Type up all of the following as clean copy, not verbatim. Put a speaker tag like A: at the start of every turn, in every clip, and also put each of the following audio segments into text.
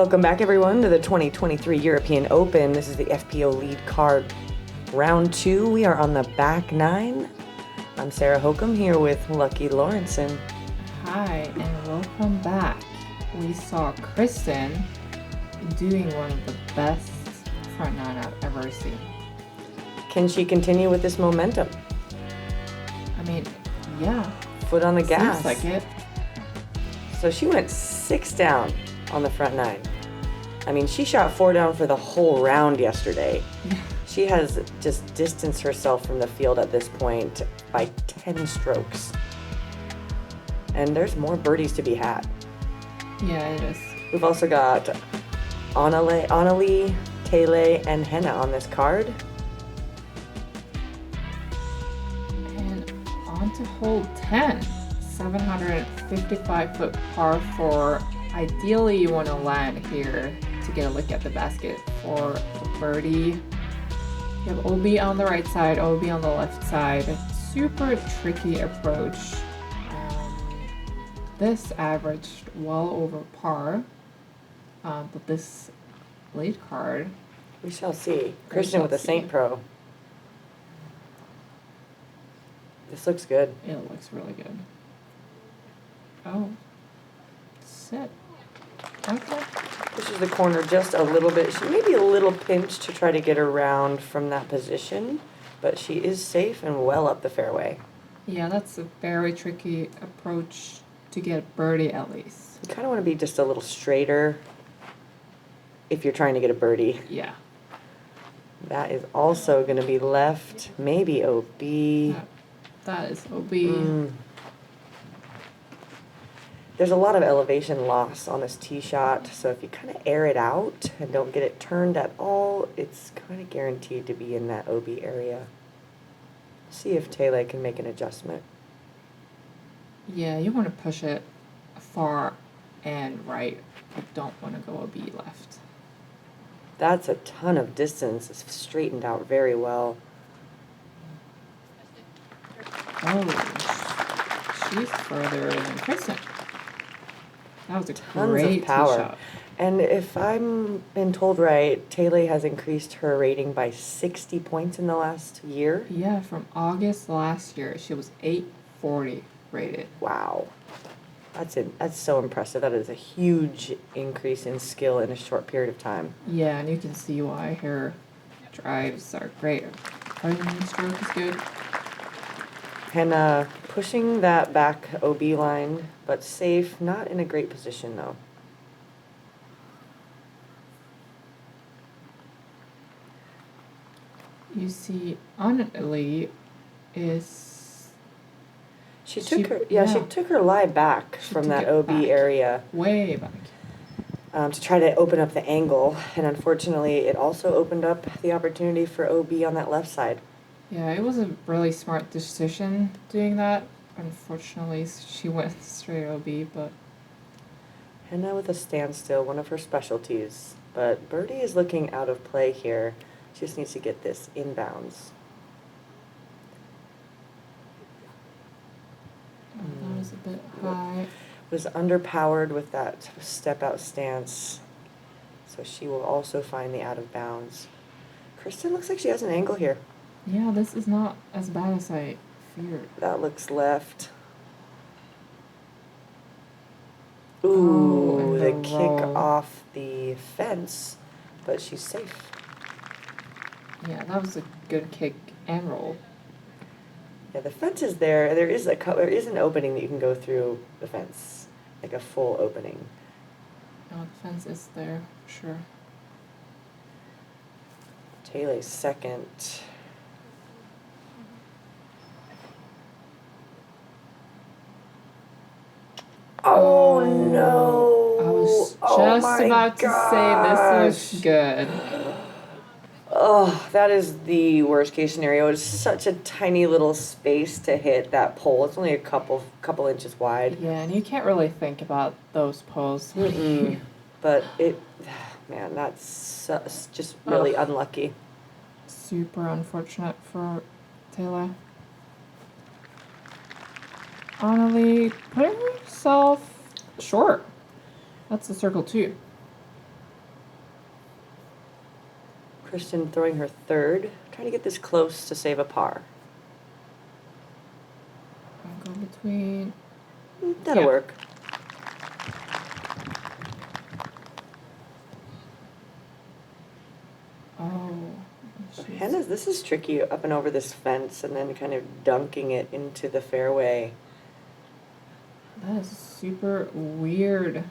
A: Welcome back, everyone, to the 2023 European Open. This is the FPO lead card, round 2. We are on the back 9. I'm Sarah Hokom here with Lucky Lorentzen.
B: Hi, and welcome back. We saw Kristin doing one of the best front 9 I've ever seen.
A: Can she continue with this momentum?
B: I mean, yeah.
A: Foot on the gas.
B: Seems like it.
A: So she went 6 down on the front 9. I mean, she shot 4 down for the whole round yesterday. She has just distanced herself from the field at this point by 10 strokes. And there's more birdies to be had.
B: Yeah, it is.
A: We've also got Anneli, Telle, and Henna on this card.
B: And on to hole 10. 755-foot par 4. Ideally, you want to land here to get a look at the basket for a birdie. You have OB on the right side, OB on the left side. Super tricky approach. This averaged well over par, but this lead card.
A: We shall see. Kristin with the St. Pro. This looks good.
B: It looks really good. Oh, sit. Okay.
A: Pushes the corner just a little bit. She may be a little pinched to try to get around from that position, but she is safe and well up the fairway.
B: Yeah, that's a very tricky approach to get birdie at least.
A: You kind of want to be just a little straighter if you're trying to get a birdie.
B: Yeah.
A: That is also going to be left, maybe OB.
B: That is OB.
A: There's a lot of elevation loss on this tee shot, so if you kind of air it out and don't get it turned at all, it's kind of guaranteed to be in that OB area. See if Telle can make an adjustment.
B: Yeah, you want to push it far and right. You don't want to go OB left.
A: That's a ton of distance. It's straightened out very well.
B: Oh, she's further than Kristin. That was a
A: Tons
B: great
A: of power.
B: tee shot.
A: And if I'm been told right, Telle has increased her rating by 60 points in the last year.
B: Yeah, from August last year, she was 840 rated.
A: Wow. That's so impressive. That is a huge increase in skill in a short period of time.
B: Yeah, and you can see why her drives are great. Her stroke is good.
A: Henna pushing that back OB line, but safe. Not in a great position, though.
B: You see, Anneli is...
A: She took her lie back from that OB
B: back.
A: area.
B: Way back.
A: To try to open up the angle, and unfortunately, it also opened up the opportunity for OB on that left side.
B: Yeah, it was a really smart decision doing that. Unfortunately, she went straight OB, but...
A: Henna with a standstill, one of her specialties. But birdie is looking out of play here. She just needs to get this inbounds.
B: That was a bit high.
A: Was underpowered with that step-out stance. So she will also find the out of bounds. Kristin looks like she has an angle here.
B: Yeah, this is not as bad as I feared.
A: That looks left. Ooh, the kick
B: roll.
A: off the fence, but she's safe.
B: Yeah, that was a good kick and roll.
A: Yeah, the fence is there. There is an opening that you can go through the fence, like a full opening.
B: Oh, the fence is there, sure.
A: Telle's second. Oh no!
B: I was just about to say this looks good.
A: Oh, that is the worst case scenario. It's such a tiny little space to hit that pole. It's only a couple inches wide.
B: Yeah, and you can't really think about those poles.
A: But man, that's just really unlucky.
B: Super unfortunate for Telle. Anneli putting herself short. That's the circle 2.
A: Kristin throwing her third, trying to get this close to save a par.
B: I'll go between.
A: That'll work.
B: Oh.
A: Henna's, this is tricky, up and over this fence and then kind of dunking it into the fairway.
B: That is a super weird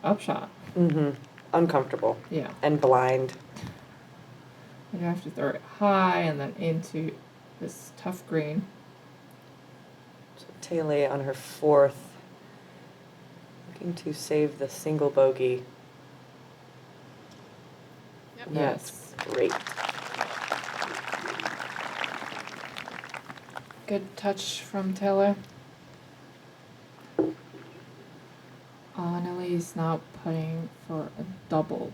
B: upshot.
A: Mm-hmm. Uncomfortable.
B: Yeah.
A: And blind.
B: You have to throw it high and then into this tough green.
A: So Telle on her fourth, looking to save the single bogey.
C: Yep.
A: That's great.
B: Good touch from Telle. Anneli's now putting for a double.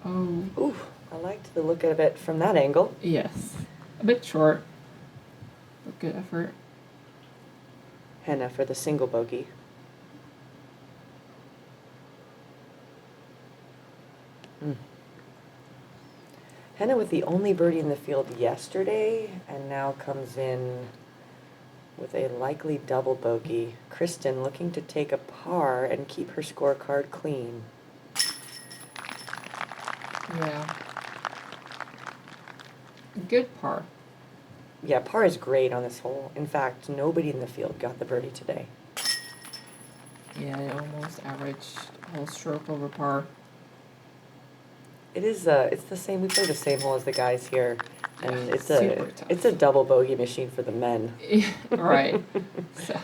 B: Oh.
A: Ooh, I liked the look of it from that angle.
B: Yes. A bit short, but good effort.
A: Henna for the single bogey. Henna with the only birdie in the field yesterday, and now comes in with a likely double bogey. Kristin looking to take a par and keep her scorecard clean.
B: Yeah. Good par.
A: Yeah, par is great on this hole. In fact, nobody in the field got the birdie today.
B: Yeah, they almost averaged a whole stroke over par.
A: It is it's the same. We play the same hole as the guys here, and
B: Yeah,
A: it's
B: super tough.
A: a double bogey machine for the men.
B: Right. So.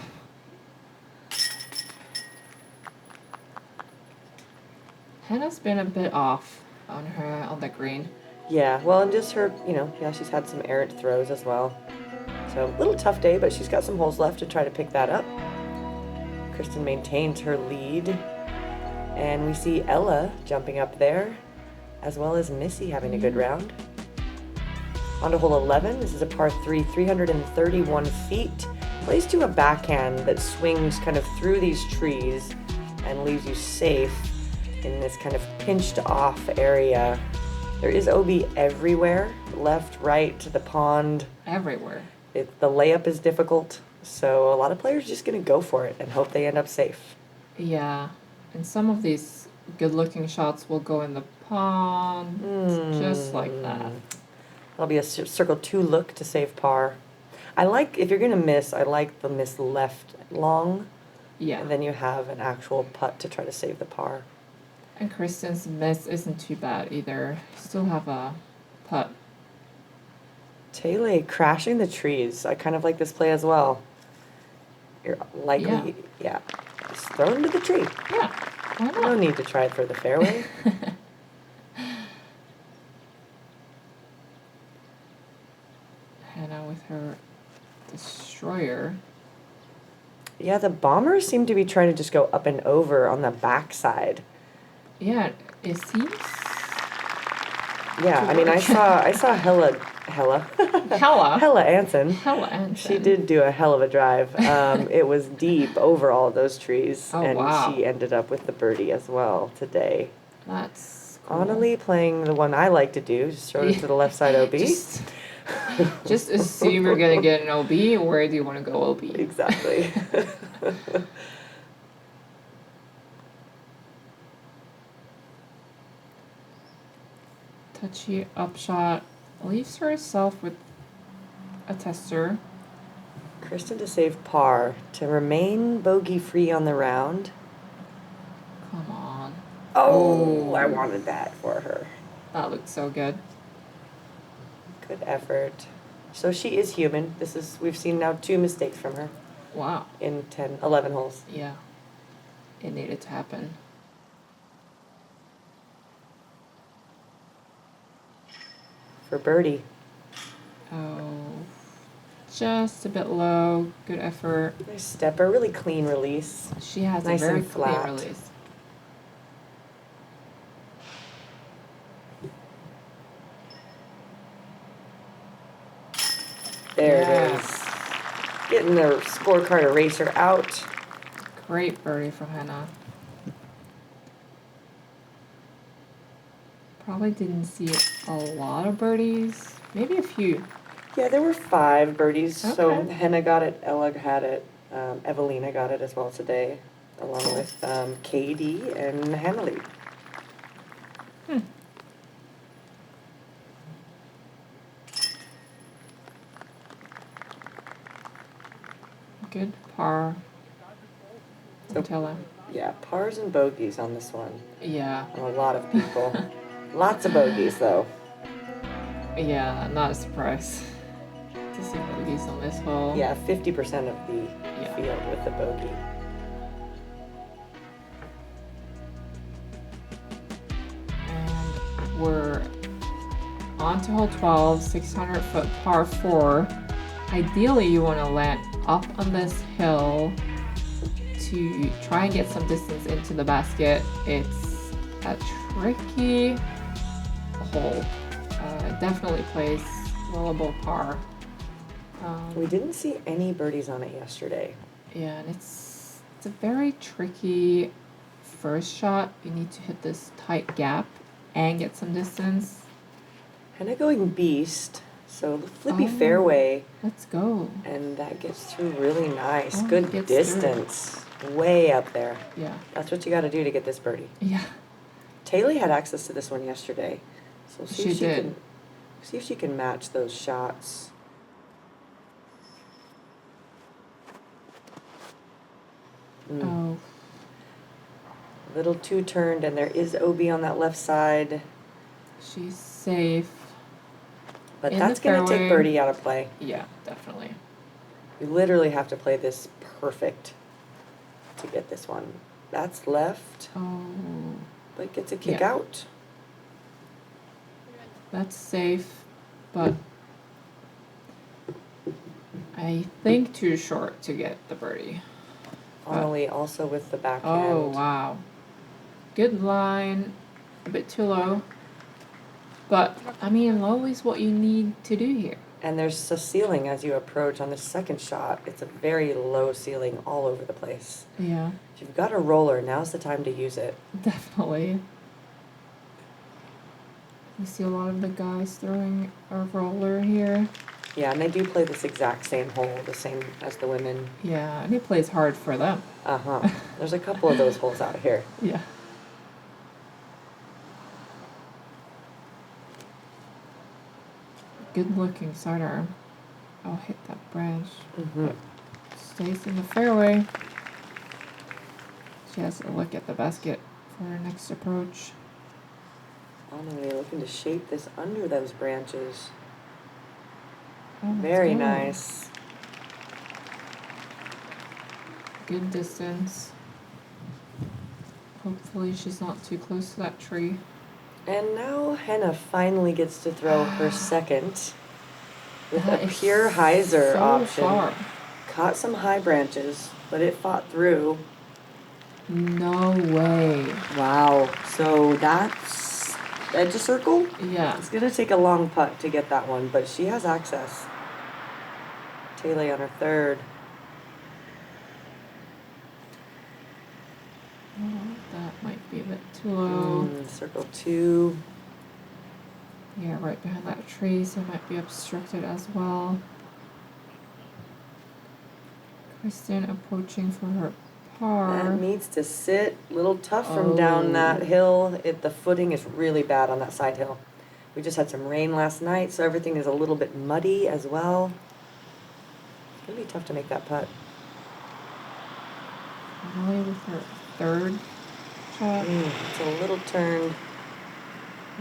B: Henna's been a bit off on the green.
A: Yeah, well, and just her, she's had some errant throws as well. So a little tough day, but she's got some holes left to try to pick that up. Kristin maintains her lead, and we see Ella jumping up there, as well as Missy having a good round. On to hole 11. This is a par 3, 331 feet. Plays to a backhand that swings kind of through these trees and leaves you safe in this kind of pinched off area. There is OB everywhere, left, right, to the pond.
B: Everywhere.
A: The layup is difficult, so a lot of players are just going to go for it and hope they end up safe.
B: Yeah, and some of these good-looking shots will go in the pond, just like that.
A: That'll be a circle 2 look to save par. I like, if you're going to miss, I like the miss left long.
B: Yeah.
A: And then you have an actual putt to try to save the par.
B: And Kristin's miss isn't too bad either. Still have a putt.
A: Telle crashing the trees. I kind of like this play as well. You're likely, yeah. Just throw it into the tree.
B: Yeah, why not?
A: No need to try it for the fairway.
B: Henna with her destroyer.
A: Yeah, the bombers seem to be trying to just go up and over on the backside.
B: Yeah, it seems.
A: Yeah, I mean, I saw Hella Anson.
B: Hella Anson.
A: She did do a hell of a drive. It was deep over all of those trees,
B: Oh,
A: and
B: wow.
A: she ended up with the birdie as well today.
B: That's cool.
A: Anneli playing the one I like to do, just throw it to the left side OB.
B: Just assume you're gonna get an OB. Where do you want to go OB?
A: Exactly.
B: Touchy upshot. Leaves herself with a tester.
A: Kristin to save par, to remain bogey-free on the round.
B: Come on.
A: Oh, I wanted that for her.
B: That looked so good.
A: Good effort. So she is human. We've seen now 2 mistakes from her
B: Wow.
A: in 11 holes.
B: Yeah. It needed to happen.
A: For birdie.
B: Oh. Just a bit low. Good effort.
A: Nice stepper, really clean release.
B: She has
A: Nice
B: a very
A: and
B: clean
A: flat.
B: release.
A: There
B: Yeah.
A: it is. Getting the scorecard eraser out.
B: Great birdie from Henna. Probably didn't see a lot of birdies. Maybe a few.
A: Yeah, there were 5 birdies. So
B: Okay.
A: Henna got it, Ella had it, Evelina got it as well today, along with Katie and Anneli.
B: Good par.
A: So-
B: Telle.
A: Yeah, pars and bogeys on this one.
B: Yeah.
A: On a lot of people. Lots of bogeys though.
B: Yeah, not a surprise to see bogeys on this hole.
A: Yeah, 50% of the
B: Yeah.
A: field with the bogey.
B: And we're on to hole 12, 600-foot par 4. Ideally, you want to land up on this hill to try and get some distance into the basket. It's a tricky hole. Definitely plays well above par.
A: We didn't see any birdies on it yesterday.
B: Yeah, and it's a very tricky first shot. You need to hit this tight gap and get some distance.
A: Henna going beast, so the flippy
B: Oh.
A: fairway,
B: Let's go.
A: and that gets through really nice.
B: Oh,
A: Good
B: it gets
A: distance. Way up there.
B: Yeah.
A: That's what you got to do to get this birdie.
B: Yeah.
A: Taylor had access to this one yesterday, so see
B: She
A: if she
B: did.
A: can see if she can match those shots.
B: Oh,
A: Little two turned, and there is OB on that left side,
B: she's safe.
A: but
B: In
A: that's
B: the
A: gonna take
B: fairway.
A: birdie out of play.
B: Yeah, definitely.
A: You literally have to play this perfect to get this one. That's left,
B: Oh,
A: but gets a kick
B: Yeah.
A: out.
B: that's safe, but I think too short to get the birdie.
A: Anneli also with the backhand.
B: Oh, wow. Good line, a bit too low. But, I mean, low is what you need to do here.
A: And there's a ceiling as you approach on the second shot. It's a very low ceiling all over the place.
B: Yeah,
A: If you've got a roller, now's the time to use it.
B: definitely. You see a lot of the guys throwing a roller here.
A: Yeah, and they do play this exact same hole, the same as the women.
B: Yeah, and it plays hard for them.
A: Uh-huh. There's a couple of those holes out here.
B: Yeah. Good looking sidearm. I'll hit that branch.
A: Mm-hmm.
B: Stays in the fairway. She has a look at the basket for her next approach.
A: Anneli looking to shape this under those branches.
B: Oh, let's
A: Very
B: go.
A: nice.
B: Good distance. Hopefully she's not too close to that tree.
A: And now Henna finally gets to throw her second with
B: That
A: a
B: is
A: pure hyzer
B: so
A: option.
B: far.
A: Caught some high branches, but it fought through.
B: No way.
A: Wow. So that's edge of circle.
B: Yeah.
A: It's gonna take a long putt to get that one, but she has access. Telle on her third.
B: Oh, that might be a bit too low.
A: Circle 2.
B: Yeah, right behind that tree, so it might be obstructed as well. Kristin approaching for her par.
A: That needs to sit. Little tough from down that hill. The footing is really bad on that side hill. We just had some rain last night, so everything is a little bit muddy as well. It's gonna be tough to make that putt.
B: Anneli with her third shot.
A: It's a little turned.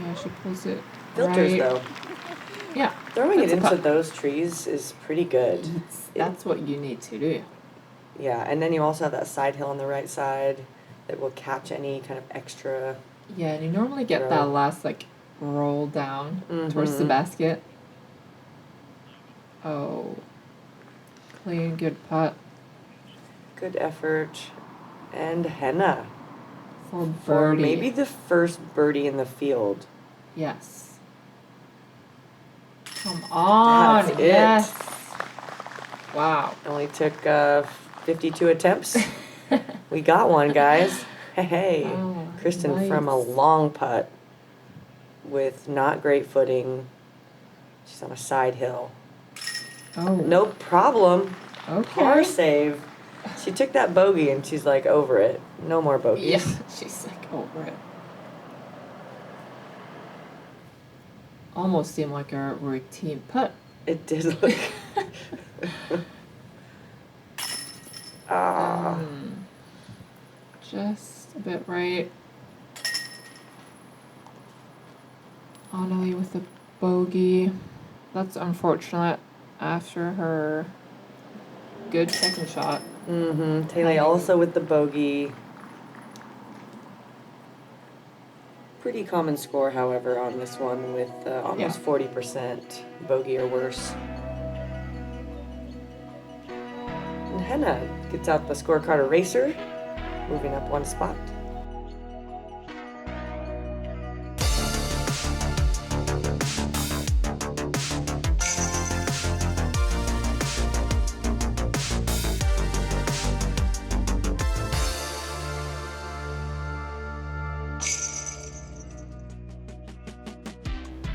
B: Yeah, she pulls it
A: Filters
B: right.
A: though.
B: Yeah,
A: Throwing it
B: that's a
A: into
B: putt.
A: those trees is pretty good.
B: That's what you need to do.
A: Yeah, and then you also have that side hill on the right side that will catch any kind of extra.
B: Yeah, and you normally get
A: Throw.
B: that last like roll down towards the
A: Mhm.
B: basket. Oh, clean, good putt
A: Good effort. And Henna
B: for
A: for
B: birdie.
A: maybe the first birdie in the field.
B: Yes. Come on.
A: That's it.
B: Yes. Wow.
A: Only took 52 attempts. We got one, guys. Hey,
B: Oh,
A: Kristin from a
B: nice.
A: long putt. with not great footing. She's on a side hill.
B: Oh.
A: No problem.
B: Okay.
A: Par save. She took that bogey and she's like over it. No more bogeys.
B: Yeah, she's like over it. Almost seemed like a routine putt.
A: It did look.
B: Just a bit right. Anneli with the bogey. That's unfortunate after her good second shot.
A: Telle also with the bogey. Pretty common score, however, on this one with almost 40% bogey or worse. And Henna gets out the scorecard eraser, moving up one spot.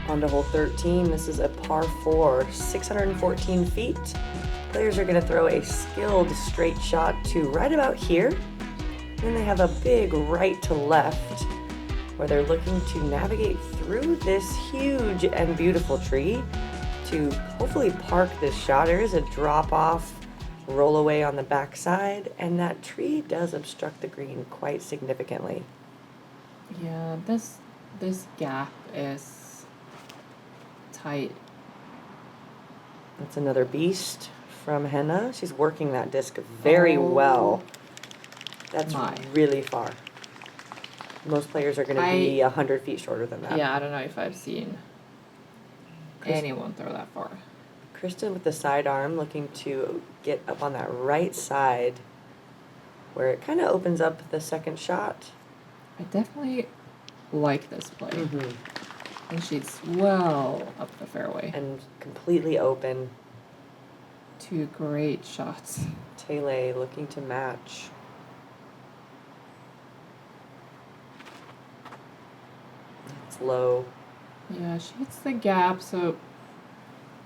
A: On to hole 13. This is a par 4, 614 feet. Players are going to throw a skilled straight shot to right about here. Then they have a big right to left where they're looking to navigate through this huge and beautiful tree to hopefully park this shot. There is a drop off, roll away on the backside, and that tree does obstruct the green quite significantly.
B: Yeah, this gap is tight.
A: That's another beast from Henna. She's working that disc very well. That's really far. Most players are going to be 100 feet shorter than that.
B: Yeah, I don't know if I've seen anyone throw that far.
A: Kristin with the sidearm looking to get up on that right side where it kind of opens up the second shot.
B: I definitely like this play. And she's well up the fairway.
A: And completely open.
B: 2 great shots.
A: Telle looking to match. It's low.
B: Yeah, she hits the gap, so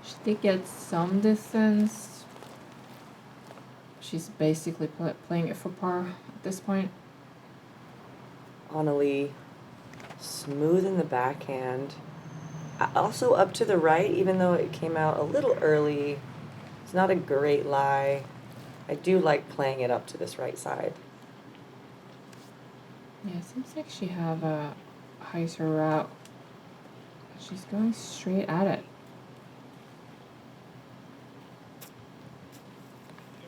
B: she did get some distance. She's basically playing it for par at this point.
A: Anneli smooth in the backhand. Also up to the right, even though it came out a little early. It's not a great lie. I do like playing it up to this right side.
B: Yeah, it seems like she have a heiser route. She's going straight at it.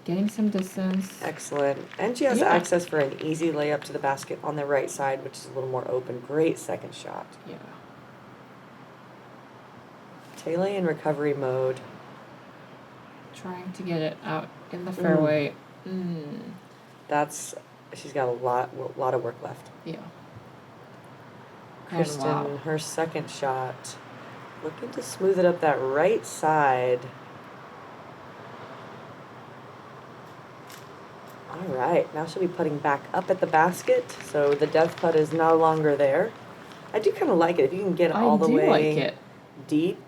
B: Getting some distance.
A: Excellent. And she has access for an easy layup to the basket on the right side, which is a little more open. Great second shot.
B: Yeah.
A: Telle in recovery mode.
B: Trying to get it out in the fairway.
A: She's got a lot of work left.
B: Yeah.
A: Kristin, her second shot, looking to smooth it up that right side. All right, now she'll be putting back up at the basket, so the death putt is no longer there. I do kind of like it. If you can get all the way deep,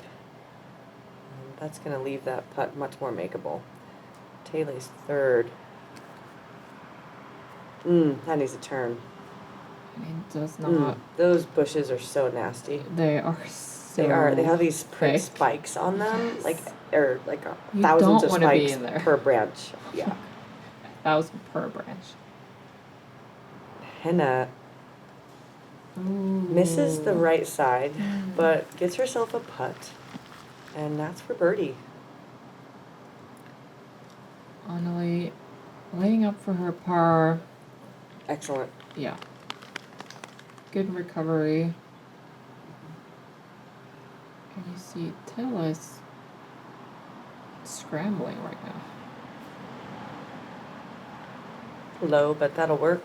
A: that's going to leave that putt much more makeable. Telle's third. That needs a turn.
B: It does not.
A: Those bushes are so nasty.
B: They are so
A: They have these prick spikes on them, like thousands of spikes per branch. Yeah.
B: 1,000 per branch.
A: Henna misses the right side, but gets herself a putt, and that's for birdie.
B: Anneli laying up for her par.
A: Excellent.
B: Yeah. Good recovery. And you see Telle's scrambling right now.
A: Low, but that'll work.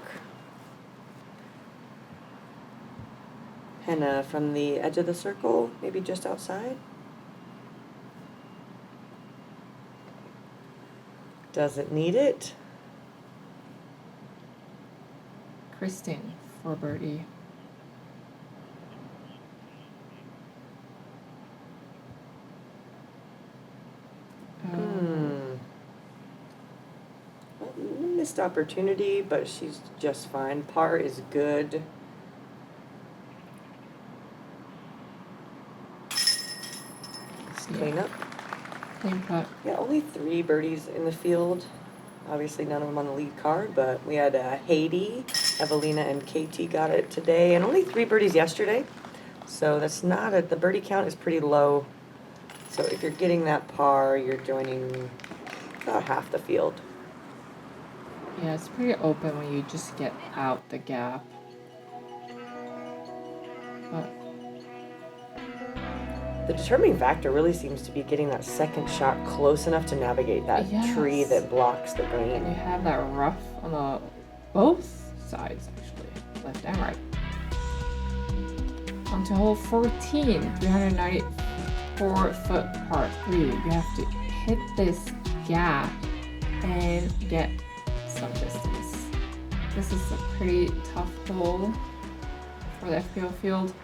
A: Henna from the edge of the circle, maybe just outside. Doesn't need it.
B: Kristin for birdie.
A: missed opportunity, but she's just fine. Par is good. Let's clean up.
B: Clean putt.
A: Yeah, only 3 birdies in the field. Obviously, none of them on the lead card, but we had Haiti, Evelina, and Katie got it today, and only 3 birdies yesterday. So that's not the birdie count is pretty low. So if you're getting that par, you're joining about half the field.
B: Yeah, it's pretty open when you just get out the gap. But
A: the determining factor really seems to be getting that second shot close enough to navigate that tree that blocks the green.
B: And you have that rough on both sides, actually, left and right. On to hole 14, 394-foot par 3. You have to hit this gap and get some distance. This is a pretty tough hole for the FPO field.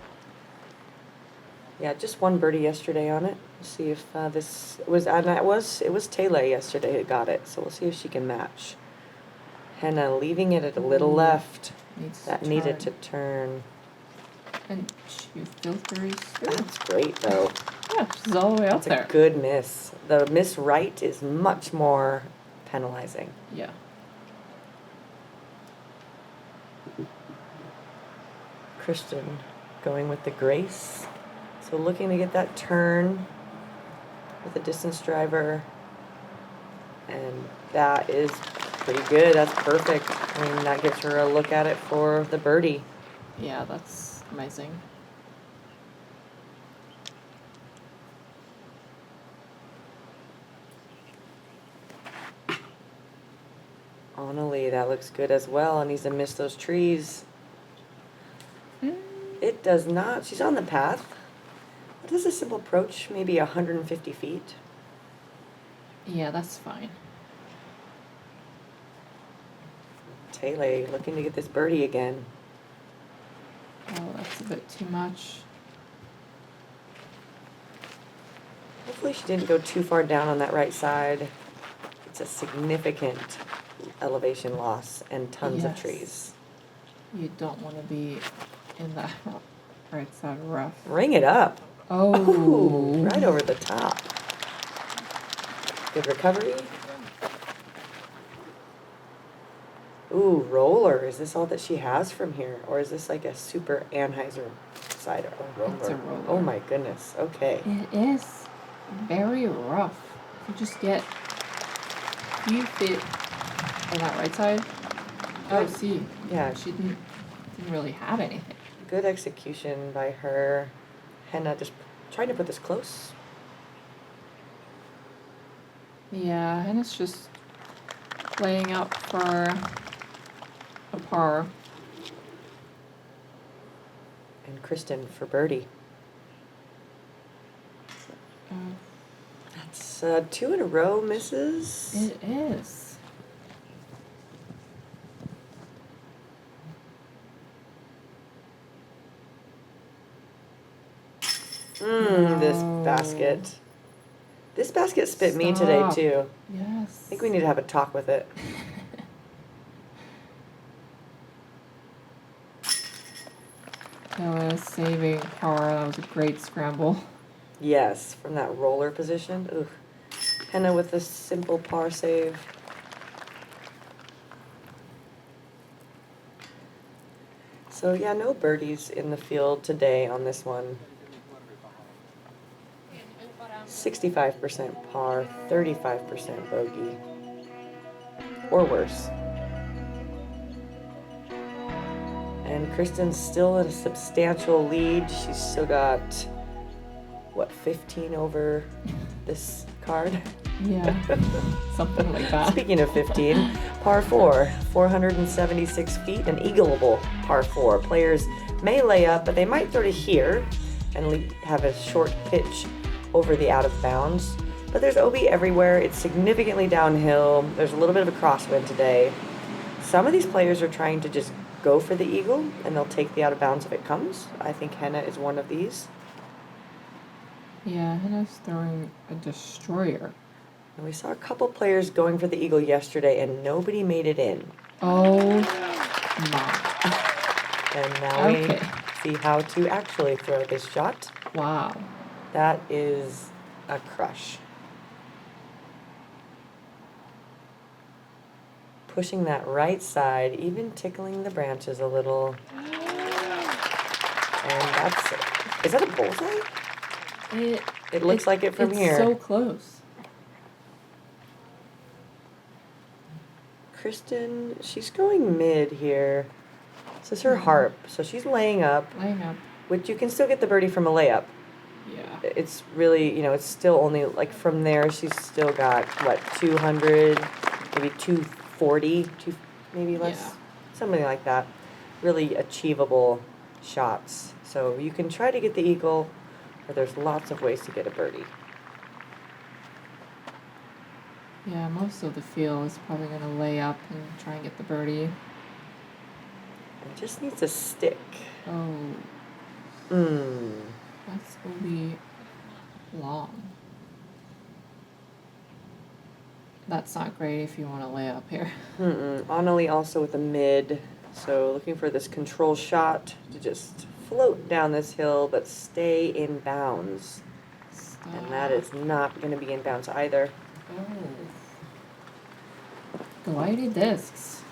A: Yeah, just 1 birdie yesterday on it. Let's see if this was, and it was Telle yesterday who got it. So we'll see if she can match. Henna leaving it at a little left. Needed to turn.
B: And she filters through.
A: That's great though.
B: Yeah, she's all the way up there.
A: That's a good miss. The miss right is much more penalizing.
B: Yeah.
A: Kristin going with the grace. So looking to get that turn with a distance driver. And that is pretty good. That's perfect. I mean, that gives her a look at it for the birdie.
B: Yeah, that's amazing.
A: Anneli, that looks good as well. And needs to miss those trees. It does not. She's on the path. What is a simple approach? Maybe 150 feet.
B: Yeah, that's fine.
A: Telle looking to get this birdie again.
B: Oh, that's a bit too much.
A: Hopefully she didn't go too far down on that right side. It's a significant elevation loss and tons of trees.
B: You don't want to be in that right side rough.
A: Ring it up.
B: Oh.
A: Ooh, right over the top. Good recovery. Ooh, roller. Is this all that she has from here? Or is this like a super Anheuser side or roller?
B: It's a roller.
A: Oh my goodness. Okay.
B: It is very rough. If you just get a few feet on that right side. Oh, see.
A: Yeah.
B: She didn't really have anything.
A: Good execution by her. Henna just trying to put this close.
B: Yeah, and it's just laying up for a par.
A: And Kristin for birdie. That's 2 in a row misses.
B: It is.
A: This basket. This basket spit me today too.
B: Yes.
A: I think we need to have a talk with it.
B: That was saving par. That was a great scramble.
A: Yes, from that roller position. Ooh. Henna with a simple par save. So yeah, no birdies in the field today on this one. 65% par, 35% bogey. Or worse. And Kristin's still in a substantial lead. She's still got, what, 15 over this card?
B: Yeah, something like that.
A: Speaking of 15, par 4, 476 feet, an eagleable par 4. Players may lay up, but they might throw to here and have a short pitch over the out of bounds. But there's OB everywhere. It's significantly downhill. There's a little bit of a crosswind today. Some of these players are trying to just go for the eagle, and they'll take the out of bounds if it comes. I think Henna is one of these.
B: Yeah, Henna's throwing a destroyer.
A: And we saw a couple players going for the eagle yesterday, and nobody made it in.
B: Oh my.
A: And now we see how to actually throw this shot.
B: Wow.
A: That is a crush. Pushing that right side, even tickling the branches a little. And that's it. Is that a bullseye? It looks like it from here.
B: It's so close.
A: Kristin, she's going mid here. This is her harp, so she's laying up.
B: Laying up.
A: Which you can still get the birdie from a layup.
B: Yeah.
A: It's really, it's still only, like, from there, she's still got, 200, maybe 240, maybe less, something like that. Really achievable shots. So you can try to get the eagle, or there's lots of ways to get a birdie.
B: Yeah, most of the field is probably going to lay up and try and get the birdie.
A: It just needs to stick.
B: Oh. That's going to be long. That's not great if you want to lay up here.
A: Anneli also with a mid. So looking for this control shot to just float down this hill, but stay in bounds.
B: Stop.
A: And that is not going to be in bounds either.
B: Oh. Glidey discs.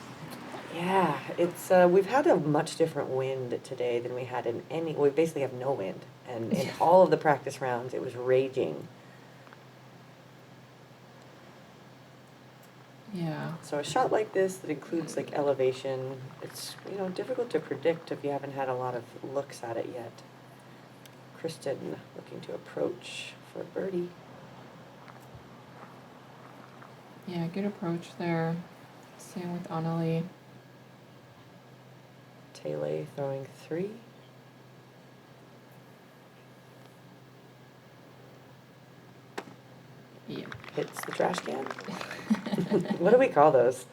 A: Yeah, it's we've had a much different wind today than we had in any. We basically have no wind, and in all of the practice rounds, it was raging.
B: Yeah.
A: So a shot like this that includes like elevation, it's difficult to predict if you haven't had a lot of looks at it yet. Kristin looking to approach for a birdie.
B: Yeah, good approach there. Same with Anneli.
A: Telle throwing 3.
B: Yep.
A: Hits the trash can. What do we call those?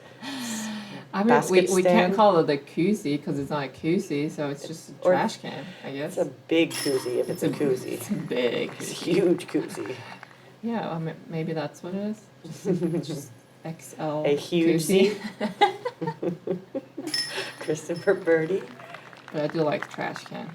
B: I mean,
A: Basket
B: we can't
A: stand?
B: call it a koozie because it's not a koozie, so it's just a
A: Or-
B: trash can, I guess.
A: It's a big koozie if it's a koozie.
B: It's a big
A: It's a
B: koozie.
A: huge koozie.
B: Yeah, I mean, maybe that's what it is. Just XL
A: A huge
B: koozie.
A: Kristin for birdie.
B: But I do like trash can.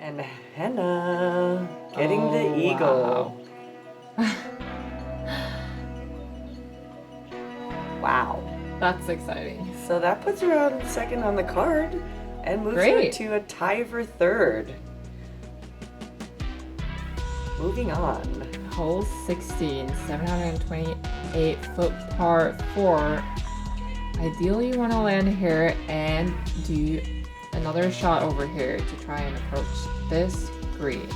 A: And Henna getting
B: Oh,
A: the eagle. Wow.
B: That's exciting.
A: So that puts her on second on the card and moves her
B: Great.
A: to a tie for third. Moving on.
B: Hole 16, 728-foot par 4. Ideally, you want to land here and do another shot over here to try and approach this green.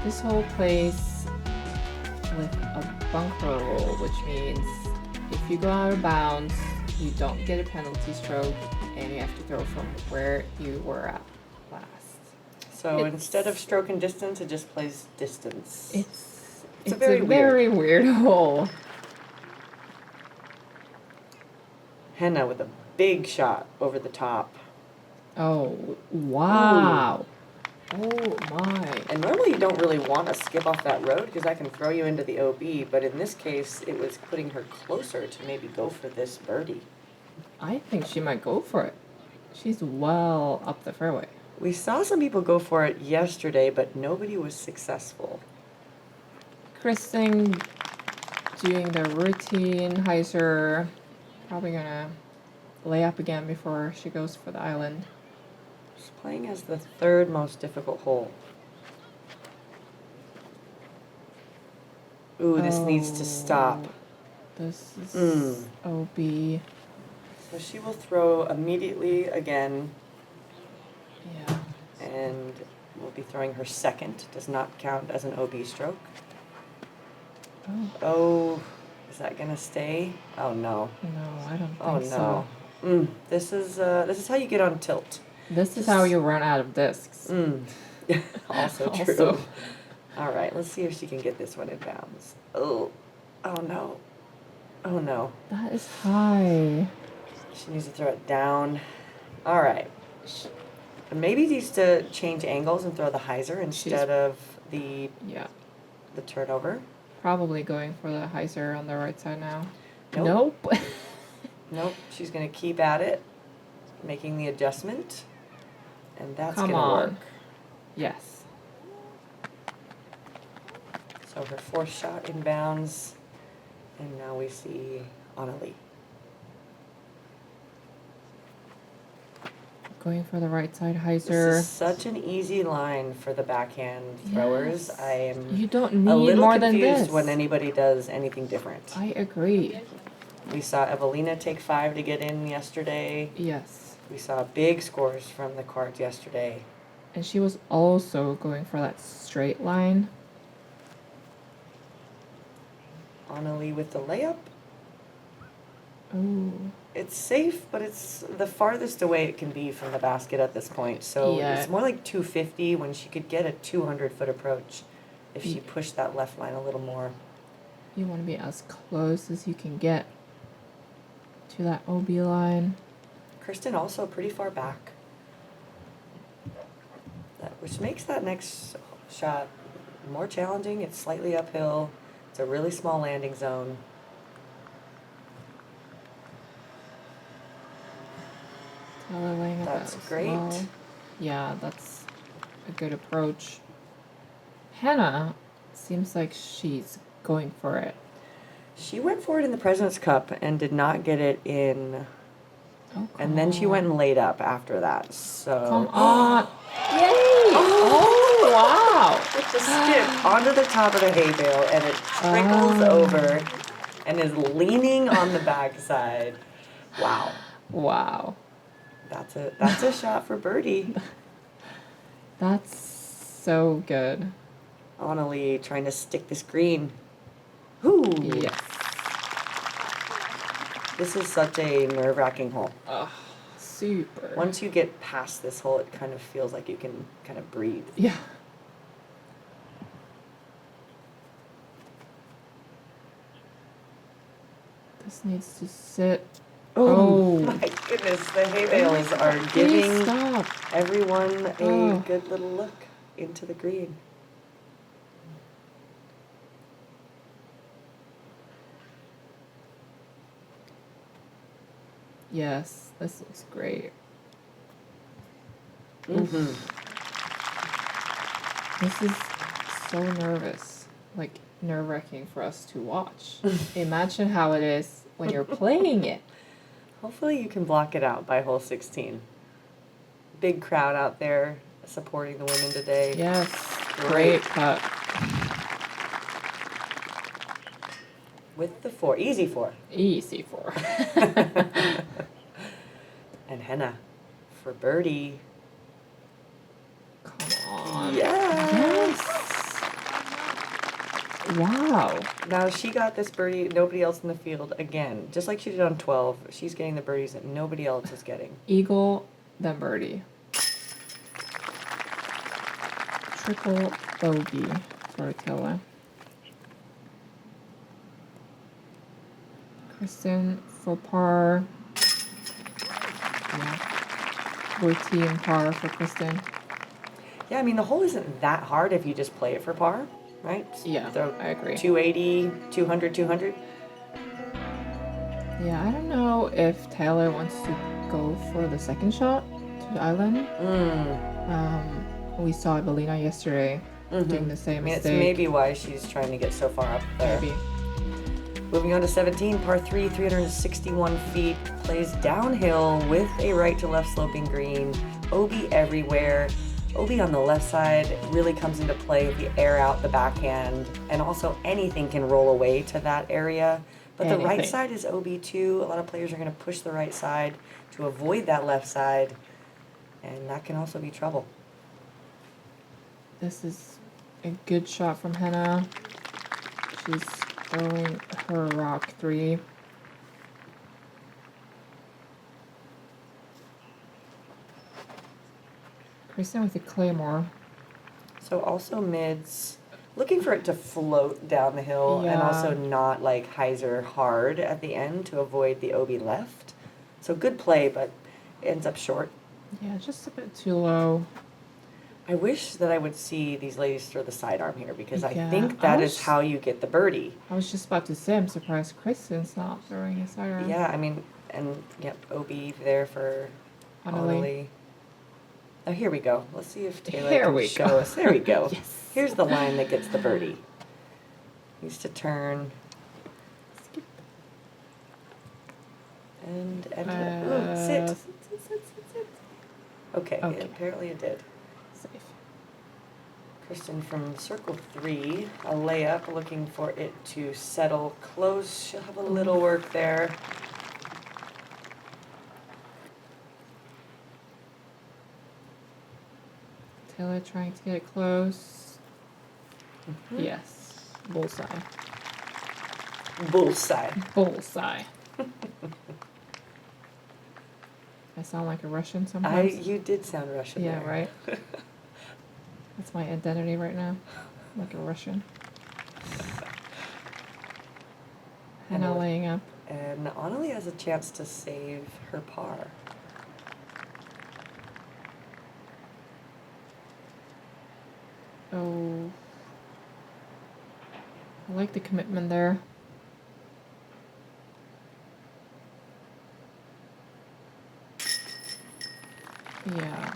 B: This hole plays with a bunker rule, which means if you go out of bounds, you don't get a penalty stroke, and you have to throw from where you were at last.
A: So
B: It's-
A: instead of stroke and distance, it just plays distance.
B: It's
A: a
B: a
A: very
B: very weird hole.
A: Henna with a big shot over the top.
B: Oh, wow. Oh my.
A: And normally you don't really want to skip off that road because that can throw you into the OB, but in this case, it was putting her closer to maybe go for this birdie.
B: I think she might go for it. She's well up the fairway.
A: We saw some people go for it yesterday, but nobody was successful.
B: Kristin doing the routine hyzer. Probably gonna lay up again before she goes for the island.
A: She's playing as the third most difficult hole. Ooh, this needs to stop.
B: This is OB.
A: So she will throw immediately again,
B: Yeah.
A: and will be throwing her second. Does not count as an OB stroke.
B: Oh,
A: Oh, is that gonna stay? Oh no.
B: no, I don't think
A: Oh
B: so.
A: no. This is how you get on tilt.
B: This is how you run out of discs.
A: Also true.
B: Also.
A: All right, let's see if she can get this one in bounds. Oh no. Oh no.
B: That is high.
A: She needs to throw it down. All right. Maybe needs to change angles and throw the hyzer instead of the turnover.
B: Probably going for the hyzer on the right side now.
A: Nope. Nope. She's going to keep at it, making the adjustment, and that's going to work.
B: Yes.
A: So her fourth shot inbounds, and now we see Anneli.
B: Going for the right side hyzer.
A: This is such an easy line for the backhand throwers.
B: Yes.
A: I am
B: you don't need
A: a little
B: more than
A: confused
B: this.
A: when anybody does anything different.
B: I agree.
A: We saw Evelina take 5 to get in yesterday.
B: Yes.
A: We saw big scores from the cards yesterday.
B: And she was also going for that straight line.
A: Anneli with the layup.
B: Ooh.
A: It's safe, but it's the farthest away it can be from the basket at this point. So it's more like 250 when she could get a 200-foot approach if she pushed that left line a little more.
B: You want to be as close as you can get to that OB line.
A: Kristin also pretty far back, which makes that next shot more challenging. It's slightly uphill. It's a really small landing zone. That's great.
B: Well. Yeah, that's a good approach. Henna seems like she's going for it.
A: She went for it in the President's Cup and did not get it in.
B: Oh,
A: and then she went and laid up after that. So
B: come on. Yay! Oh, wow.
A: It's a skip onto the top of the hay bale, and it trickles over and is leaning on the backside. Wow.
B: Wow.
A: That's a shot for birdie.
B: That's so good.
A: Anneli trying to stick this green. Ooh.
B: Yes.
A: This is such a nerve-wracking hole.
B: Super.
A: Once you get past this hole, it kind of feels like you can kind of breathe.
B: Yeah. This needs to sit.
A: Oh my goodness, the hay bales are giving everyone a good little look into the green.
B: Yes, this looks great.
A: Mm-hmm.
B: This is so nerve-wracking for us to watch. Imagine how it is when you're playing it.
A: Hopefully you can block it out by hole 16. Big crowd out there supporting the women today.
B: Yes, great cut.
A: With the 4, easy 4.
B: Easy 4.
A: And Henna for birdie.
B: Come on.
A: Yes.
B: Wow.
A: Now she got this birdie, nobody else in the field again. Just like she did on 12, she's getting the birdies that nobody else is getting.
B: Eagle, then birdie. Triple bogey for Telle. Kristin for par. Yeah. Routine par for Kristin.
A: Yeah, I mean, the hole isn't that hard if you just play it for par, right?
B: Yeah, I agree.
A: 280, 200, 200.
B: Yeah, I don't know if Telle wants to go for the second shot to the island. We saw Evelina yesterday doing the same mistake.
A: It's maybe why she's trying to get so far up there.
B: Maybe.
A: Moving on to 17, par 3, 361 feet. Plays downhill with a right to left sloping green. OB everywhere. OB on the left side really comes into play if you air out the backhand. And also anything can roll away to that area. But the right side is OB too. A lot of players are going to push the right side to avoid that left side. And that can also be trouble.
B: This is a good shot from Henna. She's throwing her rock 3. Kristin with the claymore.
A: So also mids looking for it to float down the hill and
B: Yeah.
A: also not like hyzer hard at the end to avoid the OB left. So good play, but ends up short.
B: Yeah, just a bit too low.
A: I wish that I would see these ladies throw the sidearm here because I
B: Yeah,
A: think
B: I
A: that is
B: was-
A: how you get the birdie.
B: I was just about to say, I'm surprised Kristen's not throwing a sidearm.
A: Yeah, I mean, and yep, OB there for
B: Anneli.
A: Anneli. Oh, here we go. Let's see if Taylor
B: Here
A: can
B: we
A: show
B: go.
A: us. There we go.
B: Yes.
A: Here's the line that gets the birdie. Needs to turn
B: Skip.
A: and enter. Ooh, sit.
B: Sit.
A: Okay,
B: Okay.
A: apparently it did.
B: Safe.
A: Kristin from circle 3, a layup, looking for it to settle close. She'll have a little work there.
B: Taylor trying to get it close.
A: Mhm.
B: Yes. Bullseye.
A: Bullseye.
B: Bullseye. I sound like a Russian sometimes.
A: You did sound Russian
B: Yeah,
A: there.
B: right? That's my identity right now. Like a Russian. Henna
A: Henna.
B: laying up.
A: And Anneli has a chance to save her par.
B: Oh. I like the commitment there. Yeah.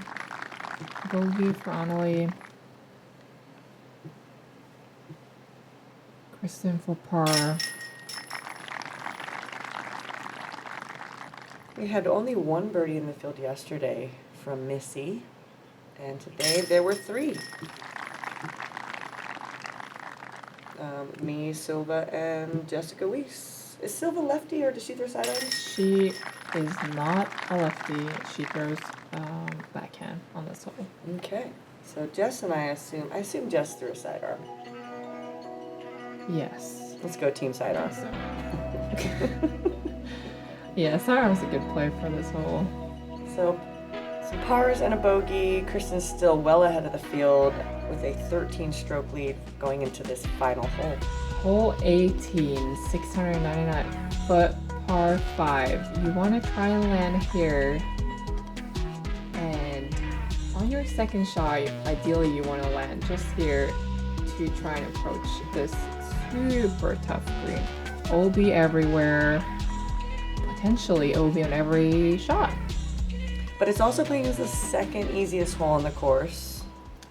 B: Bogey for Anneli. Kristin for par.
A: We had only one birdie in the field yesterday from Missy, and today there were 3. Me, Silva, and Jessica Weiss. Is Silva lefty or does she throw sidearms?
B: She is not a lefty. She throws backhand on this hole.
A: Okay. So Jess and I assume Jess threw a sidearm.
B: Yes.
A: Let's go team sidearm.
B: So. Yeah, sidearm's a good play for this hole.
A: So some pars and a bogey. Kristin's still well ahead of the field with a 13-stroke lead going into this final hole.
B: Hole 18, 699 foot par 5. You want to try and land here. And on your second shot, ideally you want to land just here to try and approach this super tough green. OB everywhere. Potentially OB on every shot.
A: But it's also playing as the second easiest hole on the course.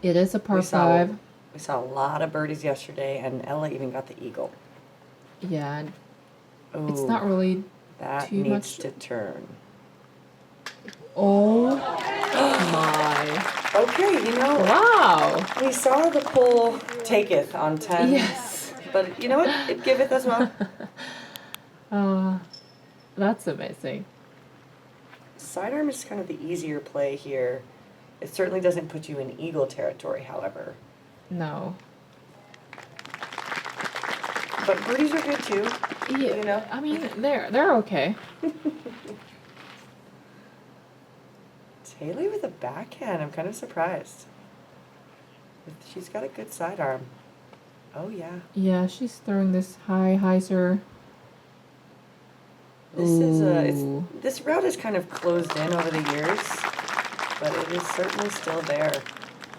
B: It is a par
A: We saw-
B: 5.
A: We saw a lot of birdies yesterday, and Ella even got the eagle.
B: Yeah, and
A: Ooh,
B: it's not really.
A: that
B: too
A: needs
B: much-
A: to turn.
B: Oh my.
A: Okay, you know,
B: Wow.
A: we saw the pole taketh on 10.
B: Yes.
A: But you know what? It giveth as well.
B: That's amazing.
A: Sidearm is kind of the easier play here. It certainly doesn't put you in eagle territory, however.
B: No.
A: But birdies are good too.
B: Yeah.
A: You know?
B: I mean, they're okay.
A: Taylor with a backhand. I'm kind of surprised. She's got a good sidearm. Oh yeah.
B: Yeah, she's throwing this high hyzer.
A: This route is kind of closed in over the years, but it is certainly still there.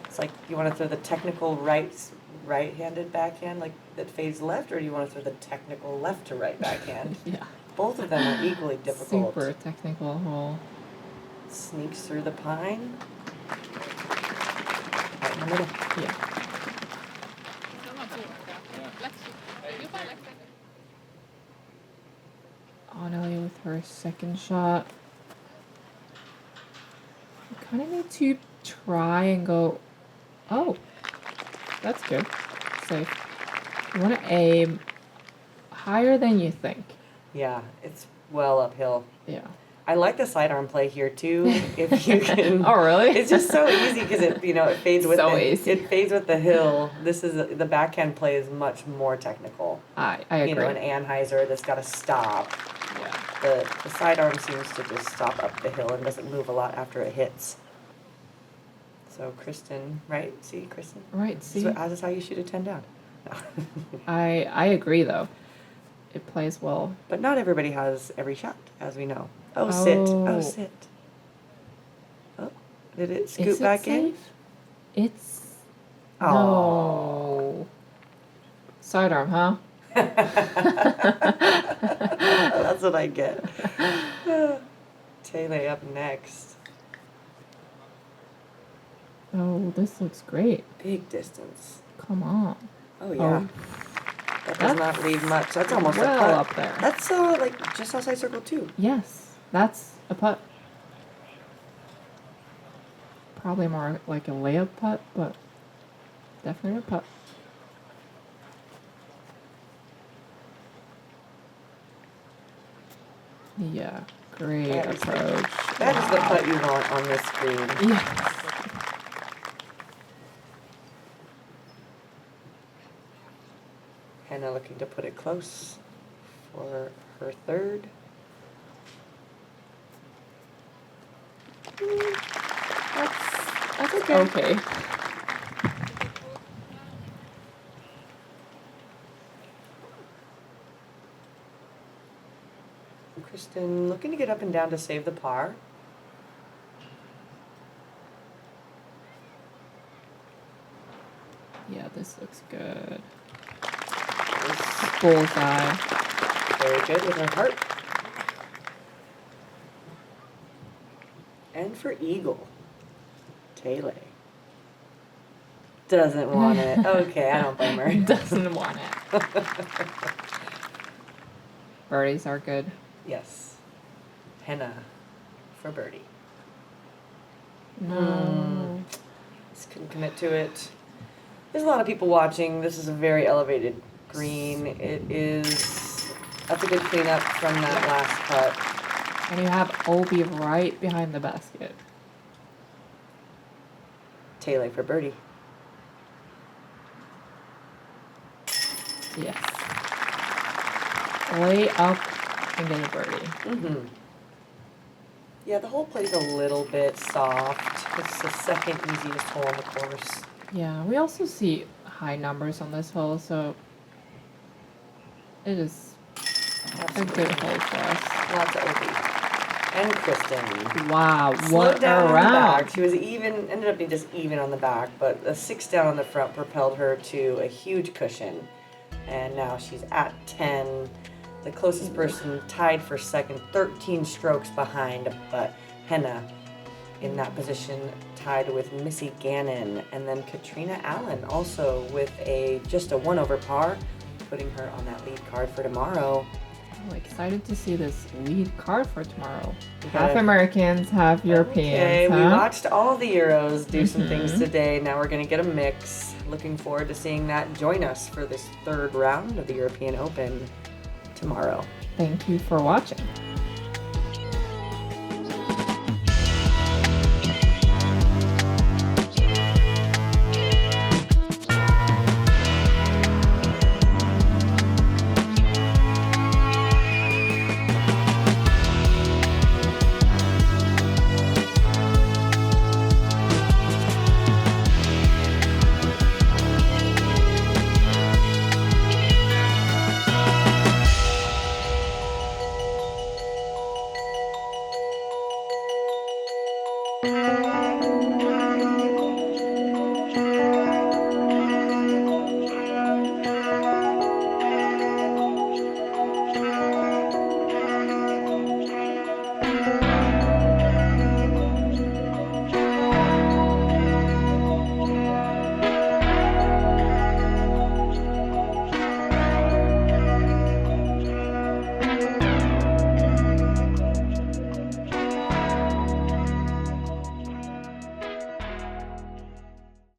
A: It's like you want to throw the technical right-handed backhand like that fades left, or do you want to throw the technical left to right backhand?
B: Yeah.
A: Both of them are equally difficult.
B: Super technical hole.
A: Sneaks through the pine. Right in the middle.
B: Yeah. Anneli with her second shot. You kind of need to try and go. Oh, that's good. Safe. You want to aim higher than you think.
A: Yeah, it's well uphill.
B: Yeah.
A: I like the sidearm play here too. If you can.
B: Oh, really?
A: It's just so easy because it fades with
B: So
A: the,
B: easy.
A: It fades with the hill. This is the backhand play is much more technical.
B: I agree.
A: You know, an Anheuser that's got to stop.
B: Yeah.
A: The sidearm seems to just stop up the hill and doesn't move a lot after it hits. So Kristin, right? See, Kristin?
B: Right. See.
A: So this is how you shoot a 10 down.
B: I agree, though. It plays well.
A: But not everybody has every shot, as we know. Oh, sit. Oh, sit. Oh, did it scoot
B: Is it
A: back in?
B: safe? It's...
A: Oh.
B: No. Sidearm, huh?
A: That's what I get. Telle up next.
B: Oh, this looks great.
A: Big distance.
B: Come on.
A: Oh, yeah. That does not leave much. That's almost a putt.
B: well up there.
A: That's like just outside circle 2.
B: Yes, that's a putt. Probably more like a layup putt, but definitely a putt. Yeah, great approach.
A: That is the putt you want on this screen.
B: Yes.
A: Henna looking to put it close for her third. That's okay.
B: Okay.
A: Kristin looking to get up and down to save the par.
B: Yeah, this looks good. Bullseye.
A: Very good with her heart. And for eagle, Telle. Doesn't want it. Okay, I don't blame her.
B: Doesn't want it. Birdies are good.
A: Yes. Henna for birdie.
B: No.
A: Just couldn't commit to it. There's a lot of people watching. This is a very elevated green. It is. That's a good cleanup from that last putt.
B: And you have Obi right behind the basket.
A: Telle for birdie.
B: Yes. Lay up and get a birdie.
A: Mm-hmm. Yeah, the hole plays a little bit soft. It's the second easiest hole on the course.
B: Yeah, we also see high numbers on this hole, so it is a good hole for us.
A: Lots of OB. And Kristin.
B: Wow,
A: Slowed
B: what
A: down
B: a
A: on the back.
B: round.
A: She was even, ended up being just even on the back, but a 6 down on the front propelled her to a huge cushion. And now she's at 10. The closest person tied for second, 13 strokes behind, but Henna in that position tied with Missy Gannon, and then Katrina Allen also with just a 1 over par, putting her on that lead card for tomorrow.
B: I'm excited to see this lead card for tomorrow. Half Americans, half Europeans.
A: Okay,
B: huh?
A: we watched all the Euros do some things today. Now we're going to get a mix. Looking forward to seeing that. Join us for this third round of the European Open tomorrow.
B: Thank you for watching.